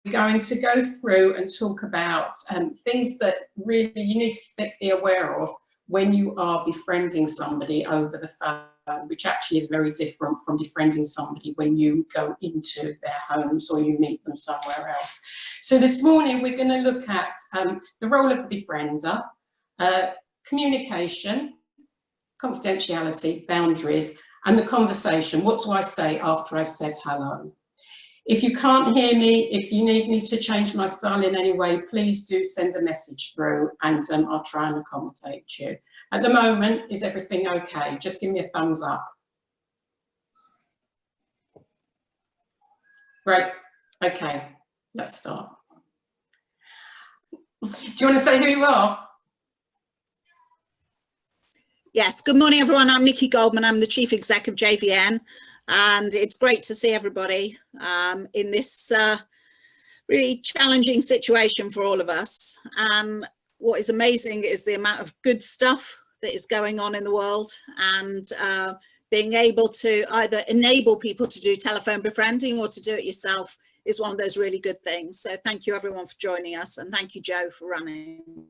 going to go through and talk about things that really you need to be aware of when you are befriending somebody over the phone, which actually is very different from befriending somebody when you go into their homes or you meet them somewhere else. So this morning we're going to look at the role of the befriender, communication, confidentiality, boundaries, and the conversation. What do I say after I've said hello? If you can't hear me, if you need me to change my style in any way, please do send a message through and I'll try and accommodate you. At the moment, is everything okay? Just give me a thumbs up. Great. Okay, let's start. Do you want to say who you are? Yes, good morning everyone. I'm Nikki Goldman. I'm the Chief Exec of JVN, and it's great to see everybody in this really challenging situation for all of us. And what is amazing is the amount of good stuff that is going on in the world, and being able to either enable people to do telephone befriending or to do it yourself is one of those really good things. So thank you everyone for joining us, and thank you Joe for running.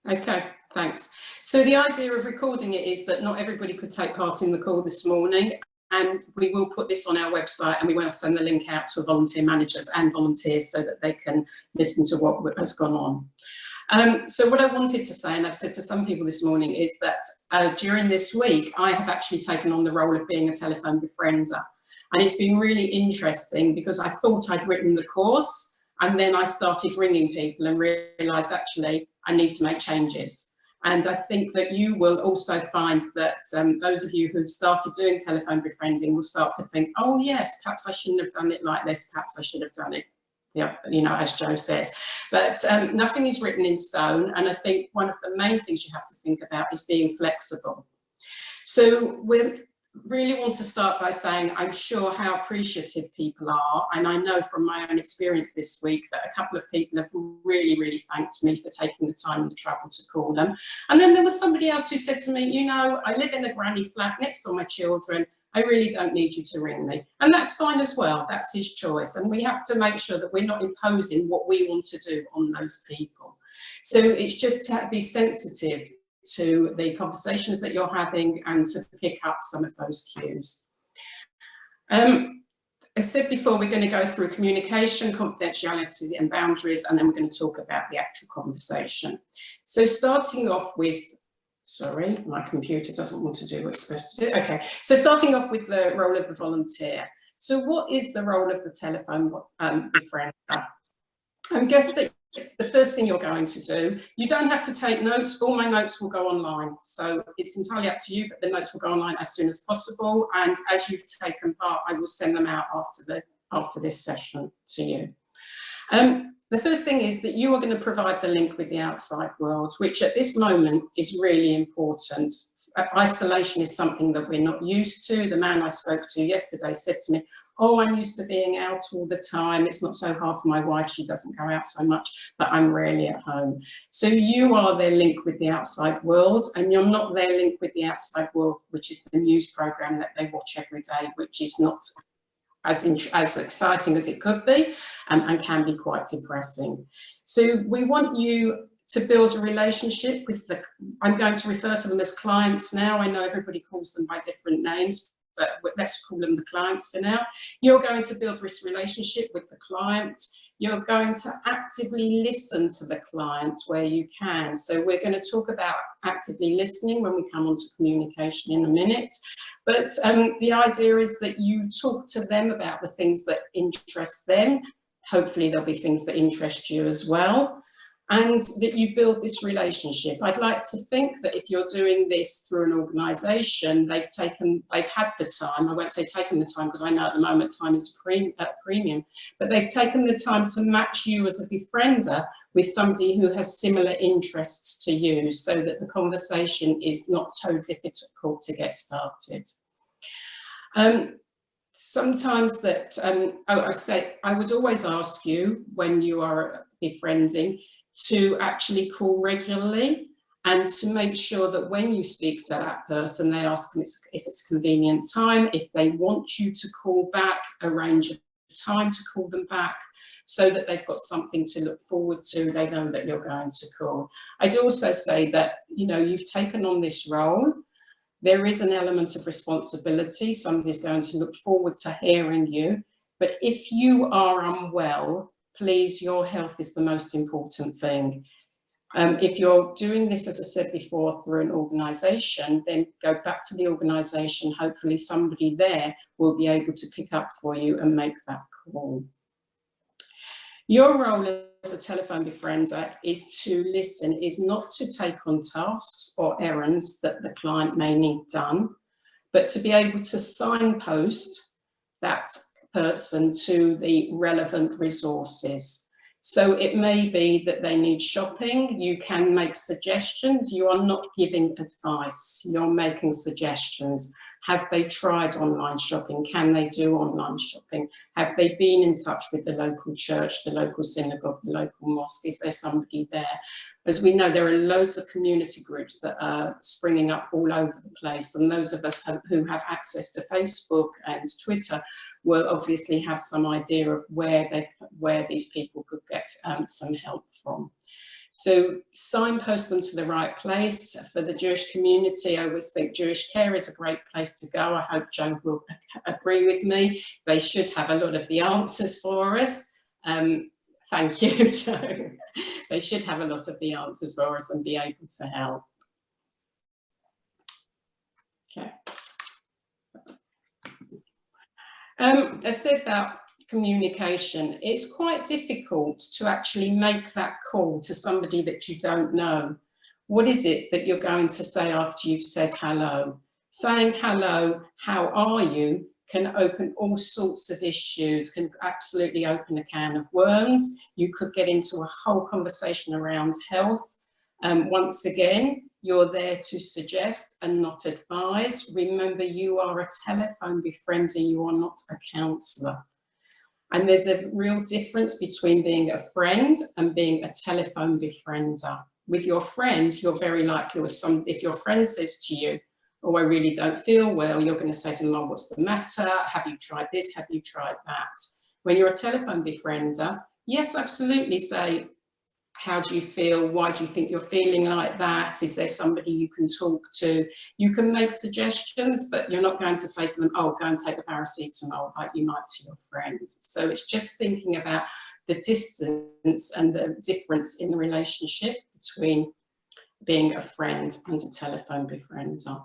Okay, thanks. So the idea of recording it is that not everybody could take part in the call this morning, and we will put this on our website, and we will send the link out to volunteer managers and volunteers so that they can listen to what has gone on. So what I wanted to say, and I've said to some people this morning, is that during this week I have actually taken on the role of being a telephone befriender, and it's been really interesting because I thought I'd written the course, and then I started ringing people and realised actually I need to make changes. And I think that you will also find that those of you who've started doing telephone befriending will start to think, oh yes, perhaps I shouldn't have done it like this, perhaps I should have done it, yeah, you know, as Joe says. But nothing is written in stone, and I think one of the main things you have to think about is being flexible. So we'll really want to start by saying I'm sure how appreciative people are, and I know from my own experience this week that a couple of people have really thanked me for taking the time and the trouble to call them. And then there was somebody else who said to me, you know, I live in a granny flat next to my children, I really don't need you to ring me. And that's fine as well, that's his choice, and we have to make sure that we're not imposing what we want to do on those people. So it's just to be sensitive to the conversations that you're having and to pick up some of those cues. As said before, we're going to go through communication, confidentiality and boundaries, and then we're going to talk about the actual conversation. So starting off with, sorry, my computer doesn't want to do what it's supposed to do. Okay, so starting off with the role of the volunteer. So what is the role of the telephone befriender? I guess that the first thing you're going to do, you don't have to take notes, all my notes will go online. So it's entirely up to you, but the notes will go online as soon as possible. And as you've taken part, I will send them out after this session to you. The first thing is that you are going to provide the link with the outside world, which at this moment is really important. Isolation is something that we're not used to. The man I spoke to yesterday said to me, oh, I'm used to being out all the time. It's not so hard for my wife. She doesn't go out so much, but I'm rarely at home. So you are their link with the outside world, and you're not their link with the outside world, which is the news program that they watch every day, which is not as exciting as it could be, and can be quite depressing. So we want you to build a relationship with the, I'm going to refer to them as clients now. I know everybody calls them by different names, but let's call them the clients for now. You're going to build this relationship with the client. You're going to actively listen to the client where you can. So we're going to talk about actively listening when we come on to communication in a minute. But the idea is that you talk to them about the things that interest them. Hopefully there'll be things that interest you as well. And that you build this relationship. I'd like to think that if you're doing this through an organisation, they've had the time, I won't say taken the time because I know at the moment time is at premium, but they've taken the time to match you as a befriender with somebody who has similar interests to you, so that the conversation is not so difficult to get started. Sometimes that, I would always ask you when you are befriending to actually call regularly, and to make sure that when you speak to that person, they ask them if it's convenient time, if they want you to call back, arrange a time to call them back, so that they've got something to look forward to. They know that you're going to call. I'd also say that, you know, you've taken on this role. There is an element of responsibility. Somebody's going to look forward to hearing you. But if you are unwell, please, your health is the most important thing. If you're doing this, as I said before, through an organisation, then go back to the organisation. Hopefully somebody there will be able to pick up for you and make that call. Your role as a telephone befriender is to listen, is not to take on tasks or errands that the client may need done, but to be able to signpost that person to the relevant resources. So it may be that they need shopping. You can make suggestions. You are not giving advice. You're making suggestions. Have they tried online shopping? Can they do online shopping? Have they been in touch with the local church, the local synagogue, the local mosque? Is there somebody there? As we know, there are loads of community groups that are springing up all over the place. And those of us who have access to Facebook and Twitter will obviously have some idea of where these people could get some help from. So signpost them to the right place. For the Jewish community, I always think Jewish Care is a great place to go. I hope Joe will agree with me. They should have a lot of the answers for us. Thank you, Joe. They should have a lot of the answers for us and be able to help. Okay. I said about communication. It's quite difficult to actually make that call to somebody that you don't know. What is it that you're going to say after you've said hello? Saying hello, how are you, can open all sorts of issues, can absolutely open a can of worms. You could get into a whole conversation around health. Once again, you're there to suggest and not advise. Remember, you are a telephone befriender, you are not a counsellor. And there's a real difference between being a friend and being a telephone befriender. With your friends, you're very likely, if your friend says to you, oh, I really don't feel well, you're going to say to them, oh, what's the matter? Have you tried this? Have you tried that? When you're a telephone befriender, yes, absolutely say, how do you feel? Why do you think you're feeling like that? Is there somebody you can talk to? You can make suggestions, but you're not going to say to them, oh, go and take the paracetamol like you might to your friend. So it's just thinking about the distance and the difference in the relationship between being a friend and a telephone befriender.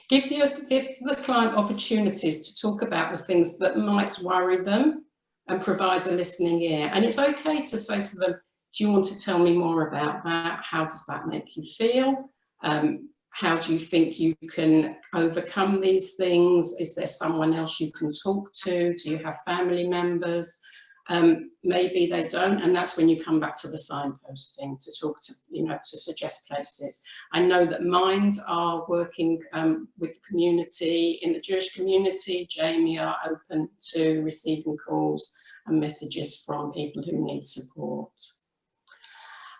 Give the client opportunities to talk about the things that might worry them and provide a listening ear. And it's okay to say to them, do you want to tell me more about that? How does that make you feel? How do you think you can overcome these things? Is there someone else you can talk to? Do you have family members? Maybe they don't, and that's when you come back to the signposting to talk to, to suggest places. I know that Mind are working with the community. In the Jewish community, Jamie are open to receiving calls and messages from people who need support.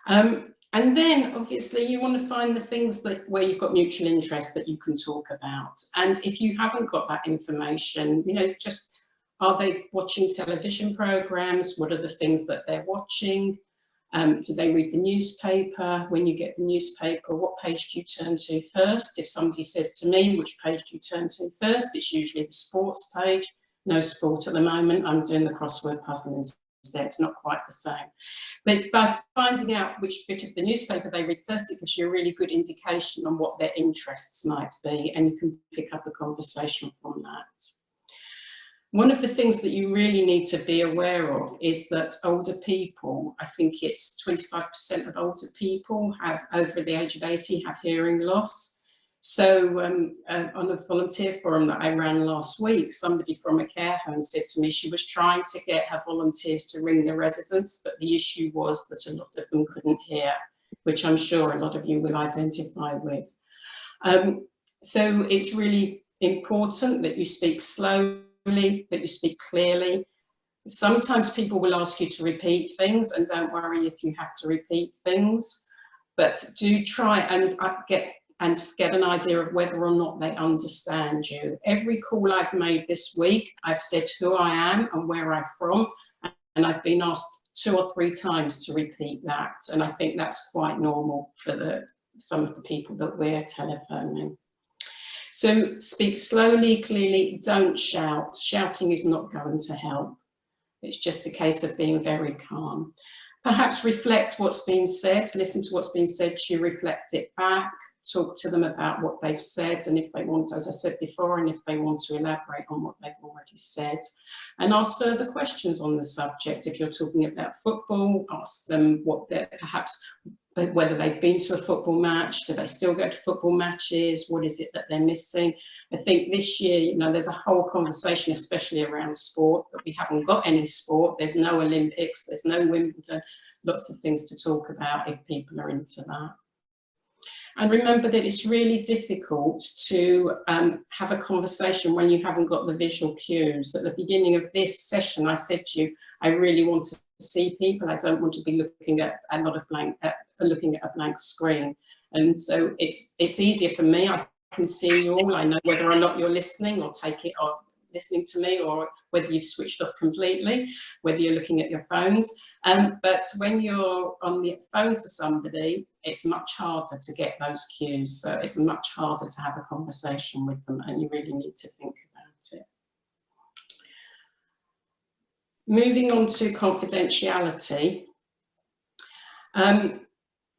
And then obviously you want to find the things where you've got mutual interest that you can talk about. And if you haven't got that information, just, are they watching television programs? What are the things that they're watching? Do they read the newspaper? When you get the newspaper, what page do you turn to first? If somebody says to me, which page do you turn to first? It's usually the sports page. No sport at the moment. I'm doing the crossword puzzle instead. It's not quite the same. But by finding out which bit of the newspaper they read first, it gives you a really good indication on what their interests might be, and you can pick up a conversation from that. One of the things that you really need to be aware of is that older people, I think it's 25% of older people over the age of 80 have hearing loss. So on a volunteer forum that I ran last week, somebody from a care home said to me she was trying to get her volunteers to ring the residents, but the issue was that a lot of them couldn't hear, which I'm sure a lot of you will identify with. So it's really important that you speak slowly, that you speak clearly. Sometimes people will ask you to repeat things, and don't worry if you have to repeat things, but do try and get an idea of whether or not they understand you. Every call I've made this week, I've said who I am and where I'm from, and I've been asked 2 or 3 times to repeat that, and I think that's quite normal for some of the people that we're telephoning. So speak slowly, clearly, don't shout. Shouting is not going to help. It's just a case of being very calm. Perhaps reflect what's been said, listen to what's been said to you, reflect it back, talk to them about what they've said, and if they want, as I said before, and if they want to elaborate on what they've already said, and ask further questions on the subject. If you're talking about football, ask them what they're perhaps, whether they've been to a football match, do they still go to football matches, what is it that they're missing. I think this year, you know, there's a whole conversation, especially around sport, that we haven't got any sport. There's no Olympics, there's no Wimbledon, lots of things to talk about if people are into that. And remember that it's really difficult to have a conversation when you haven't got the visual cues. At the beginning of this session, I said to you, I really want to see people. I don't want to be looking at a lot of looking at a blank screen. And so it's easier for me. I can see you all. I know whether or not you're listening or listening to me, or whether you've switched off completely, whether you're looking at your phones. But when you're on the phone to somebody, it's much harder to get those cues. So it's much harder to have a conversation with them, and you really need to think about it. Moving on to confidentiality.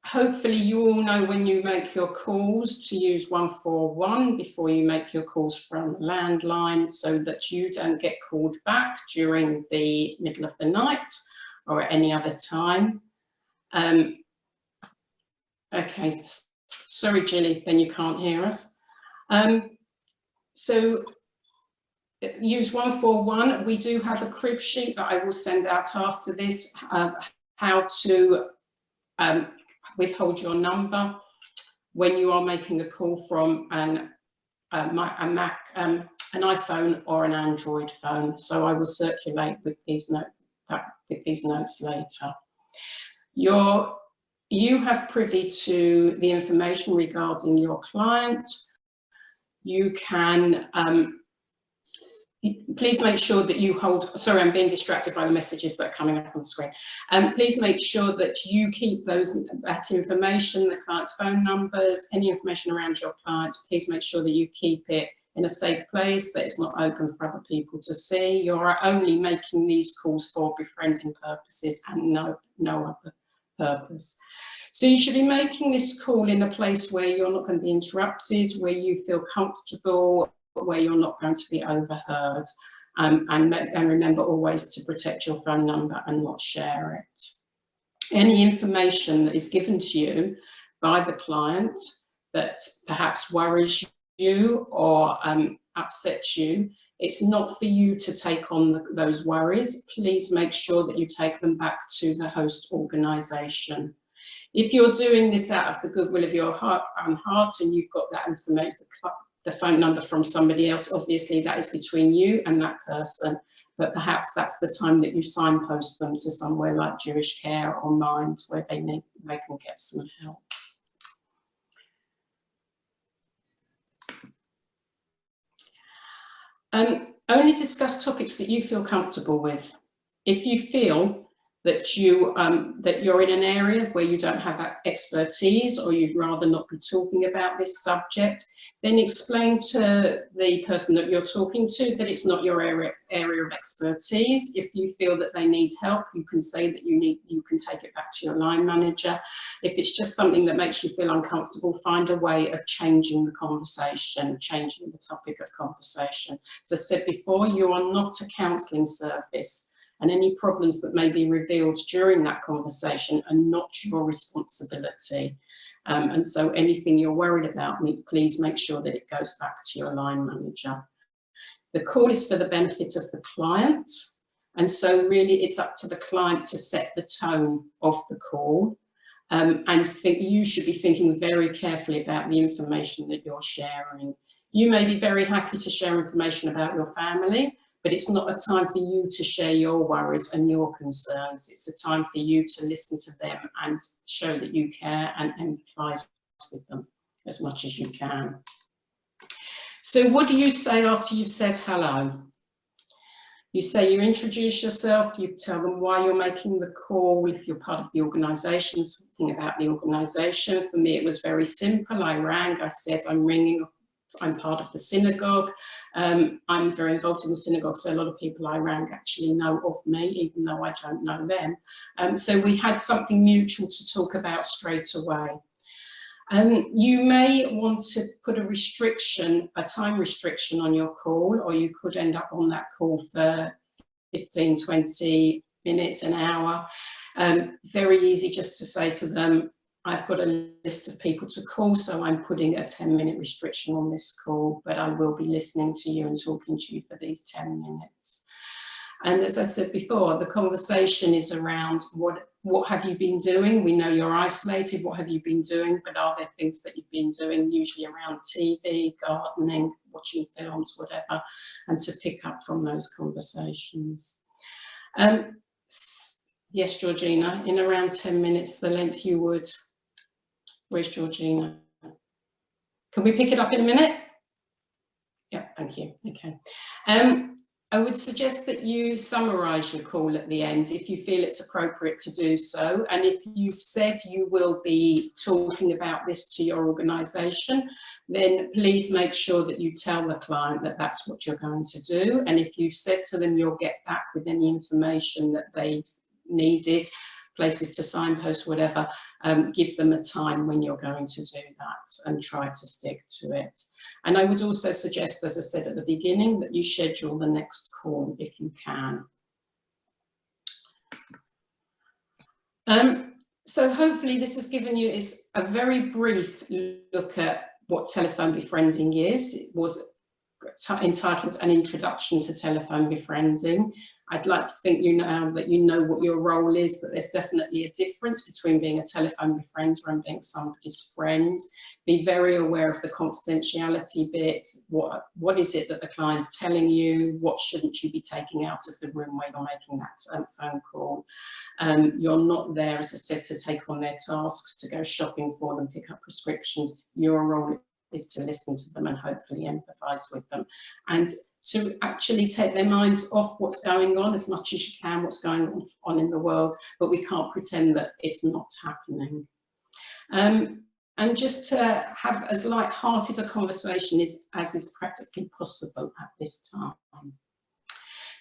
Hopefully you all know when you make your calls to use 141 before you make your calls from landline, so that you don't get called back during the middle of the night or at any other time. Okay, sorry Gilly, then you can't hear us. So use 141. We do have a crib sheet that I will send out after this, how to withhold your number when you are making a call from an iPhone or an Android phone. So I will circulate with these notes later. You have privy to the information regarding your client. You can please make sure that you hold, sorry, I'm being distracted by the messages that are coming up on the screen. Please make sure that you keep that information, the client's phone numbers, any information around your clients, please make sure that you keep it in a safe place, that it's not open for other people to see. You're only making these calls for befriending purposes and no other purpose. So you should be making this call in a place where you're not going to be interrupted, where you feel comfortable, where you're not going to be overheard, and remember always to protect your phone number and not share it. Any information that is given to you by the client that perhaps worries you or upsets you, it's not for you to take on those worries. Please make sure that you take them back to the host organisation. If you're doing this out of the goodwill of your heart and you've got that information, the phone number from somebody else, obviously that is between you and that person, but perhaps that's the time that you signpost them to somewhere like Jewish Care or Mind, where they can get some help. Only discuss topics that you feel comfortable with. If you feel that you're in an area where you don't have expertise, or you'd rather not be talking about this subject, then explain to the person that you're talking to that it's not your area of expertise. If you feel that they need help, you can say that you can take it back to your line manager. If it's just something that makes you feel uncomfortable, find a way of changing the conversation, changing the topic of conversation. As I said before, you are not a counselling service, and any problems that may be revealed during that conversation are not your responsibility. And so anything you're worried about, please make sure that it goes back to your line manager. The call is for the benefit of the client, and so really it's up to the client to set the tone of the call, and you should be thinking very carefully about the information that you're sharing. You may be very happy to share information about your family, but it's not a time for you to share your worries and your concerns. It's a time for you to listen to them and show that you care and empathise with them as much as you can. So what do you say after you've said hello? You say you introduce yourself, you tell them why you're making the call, if you're part of the organisation, something about the organisation. For me, it was very simple. I rang, I said, I'm ringing, I'm part of the synagogue. I'm very involved in the synagogue, so a lot of people I rang actually know of me, even though I don't know them. So we had something mutual to talk about straight away. You may want to put a restriction, a time restriction on your call, or you could end up on that call for 15, 20 minutes, an hour. Very easy just to say to them, I've got a list of people to call, so I'm putting a 10-minute restriction on this call, but I will be listening to you and talking to you for these 10 minutes. And as I said before, the conversation is around what have you been doing? We know you're isolated, what have you been doing? But are there things that you've been doing, usually around TV, gardening, watching films, whatever, and to pick up from those conversations. Yes, Georgina, in around 10 minutes, the length you would. Where's Georgina? Can we pick it up in a minute? Yeah, thank you. Okay. I would suggest that you summarise your call at the end if you feel it's appropriate to do so. And if you've said you will be talking about this to your organisation, then please make sure that you tell the client that that's what you're going to do. And if you've said to them you'll get back with any information that they've needed, places to signpost, whatever, give them a time when you're going to do that and try to stick to it. And I would also suggest, as I said at the beginning, that you schedule the next call if you can. So hopefully this has given you a very brief look at what telephone befriending is. It was entitled An Introduction to Telephone Befriending. I'd like to think that you know what your role is, that there's definitely a difference between being a telephone befriender and being somebody's friend. Be very aware of the confidentiality bit. What is it that the client's telling you? What shouldn't you be taking out of the room when you're making that phone call? You're not there, as I said, to take on their tasks, to go shopping for them, pick up prescriptions. Your role is to listen to them and hopefully empathise with them, and to actually take their minds off what's going on as much as you can, what's going on in the world, but we can't pretend that it's not happening. And just to have as light-hearted a conversation as is practically possible at this time.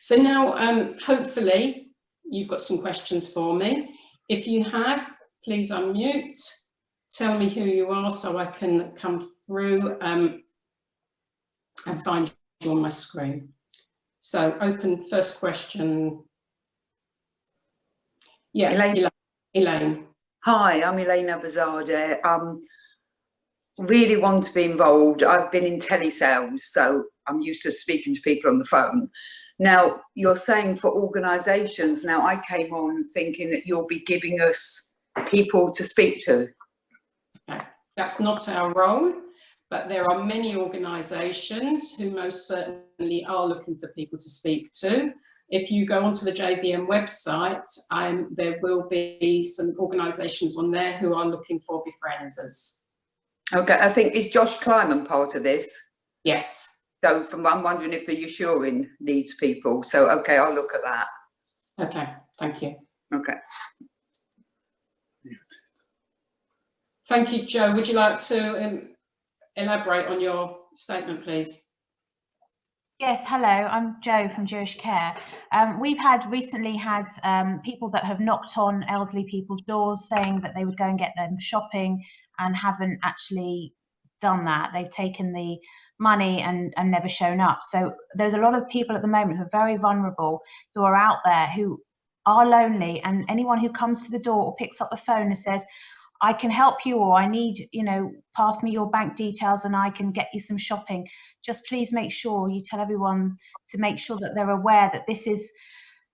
So now, hopefully, you've got some questions for me. If you have, please unmute. Tell me who you are so I can come through and find you on my screen. So open first question. Yeah, Elaine. Hi, I'm Elaine Abazadeh. Really want to be involved. I've been in telesales, so I'm used to speaking to people on the phone. Now, you're saying for organisations, now I came on thinking that you'll be giving us people to speak to. Okay. That's not our role, but there are many organisations who most certainly are looking for people to speak to. If you go onto the JVN website, there will be some organisations on there who are looking for befrienders. Okay, I think, is Josh Kleiman part of this? Yes. So I'm wondering if the Assuring needs people. So, okay, I'll look at that. Okay, thank you. Okay. Thank you, Joe. Would you like to elaborate on your statement, please? Yes, hello, I'm Jo from Jewish Care. We've recently had people that have knocked on elderly people's doors saying that they would go and get them shopping and haven't actually done that. They've taken the money and never shown up. So there's a lot of people at the moment who are very vulnerable, who are out there, who are lonely, and anyone who comes to the door or picks up the phone and says, I can help you, or I need, pass me your bank details and I can get you some shopping. Just please make sure you tell everyone to make sure that they're aware that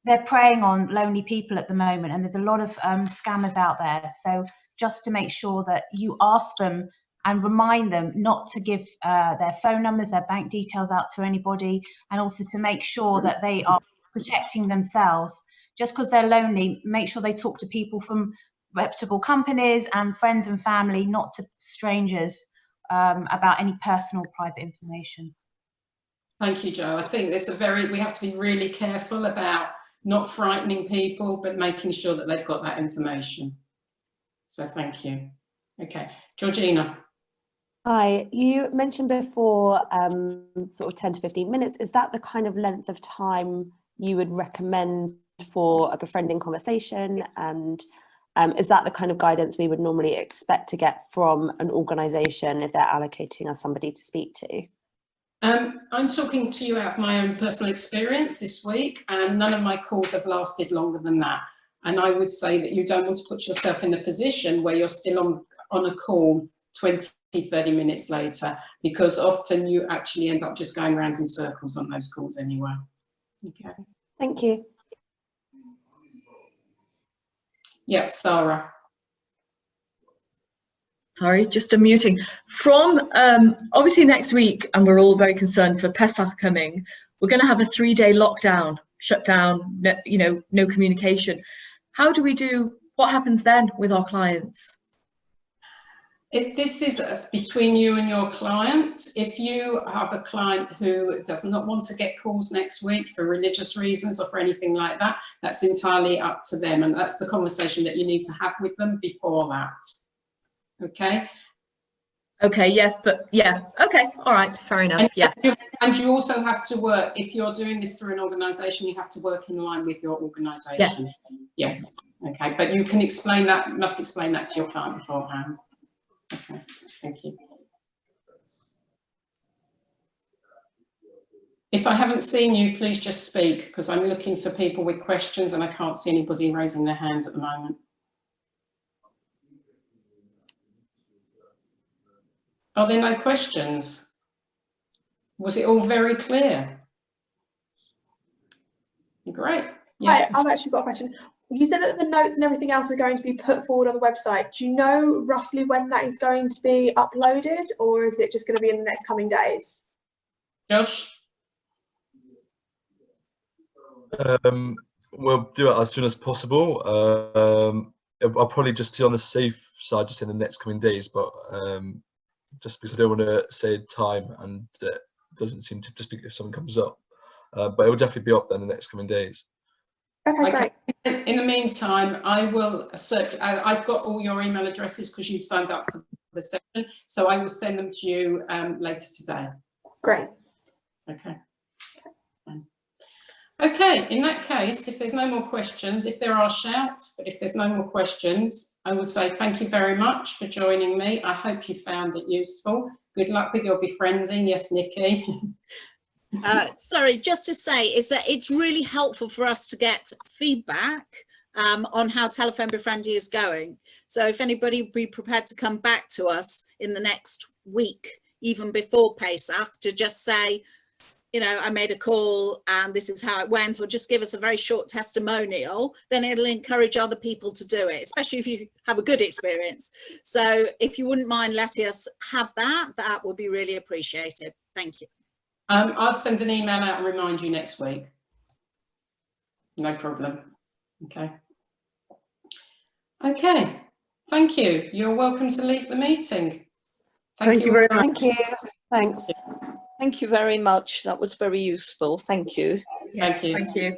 they're preying on lonely people at the moment, and there's a lot of scammers out there. So just to make sure that you ask them and remind them not to give their phone numbers, their bank details out to anybody, and also to make sure that they are protecting themselves. Just because they're lonely, make sure they talk to people from reputable companies and friends and family, not to strangers, about any personal private information. Thank you, Joe. I think we have to be really careful about not frightening people, but making sure that they've got that information. So thank you. Okay, Georgina. Hi, you mentioned before sort of 10 to 15 minutes. Is that the kind of length of time you would recommend for a befriending conversation? And is that the kind of guidance we would normally expect to get from an organisation if they're allocating us somebody to speak to? I'm talking to you out of my own personal experience this week, and none of my calls have lasted longer than that. And I would say that you don't want to put yourself in the position where you're still on a call 20, 30 minutes later, because often you actually end up just going around in circles on those calls anyway. Okay. Thank you. Yep, Sarah. Sorry, just unmuting. From obviously next week, and we're all very concerned for Pesach coming, we're going to have a 3-day lockdown, shutdown, no communication. How do we what happens then with our clients? This is between you and your client. If you have a client who does not want to get calls next week for religious reasons or for anything like that, that's entirely up to them. And that's the conversation that you need to have with them before that. Okay. Okay, yes, but yeah, okay, all right, fair enough, yeah. And you also have to work, if you're doing this through an organisation, you have to work in line with your organisation. Yeah. Yes, okay, but you can explain that, must explain that to your client beforehand. Okay, thank you. If I haven't seen you, please just speak, because I'm looking for people with questions and I can't see anybody raising their hands at the moment. Are there no questions? Was it all very clear? Great. Yeah. Hi, I've actually got a question. You said that the notes and everything else are going to be put forward on the website. Do you know roughly when that is going to be uploaded, or is it just going to be in the next coming days? Josh? We'll do it as soon as possible. I'll probably just be on the safe side, just in the next coming days, but just because I don't want to say time and it doesn't seem to just be if something comes up. But it will definitely be up there in the next coming days. Okay, great. In the meantime, I will search. I've got all your email addresses because you've signed up for the session, so I will send them to you later today. Great. Okay. Okay, in that case, if there's no more questions, if there are, shout, but if there's no more questions, I will say thank you very much for joining me. I hope you found it useful. Good luck with your befriending. Yes, Nikki. Sorry, just to say is that it's really helpful for us to get feedback on how telephone befriending is going. So if anybody would be prepared to come back to us in the next week, even before Pesach, to just say, you know, I made a call and this is how it went, or just give us a very short testimonial, then it'll encourage other people to do it, especially if you have a good experience. So if you wouldn't mind letting us have that, that would be really appreciated. Thank you. I'll send an email out and remind you next week. No problem. Okay. Okay. Thank you. You're welcome to leave the meeting. Thank you very much. Thank you. Thanks. Thank you very much. That was very useful. Thank you. Thank you. Thank you.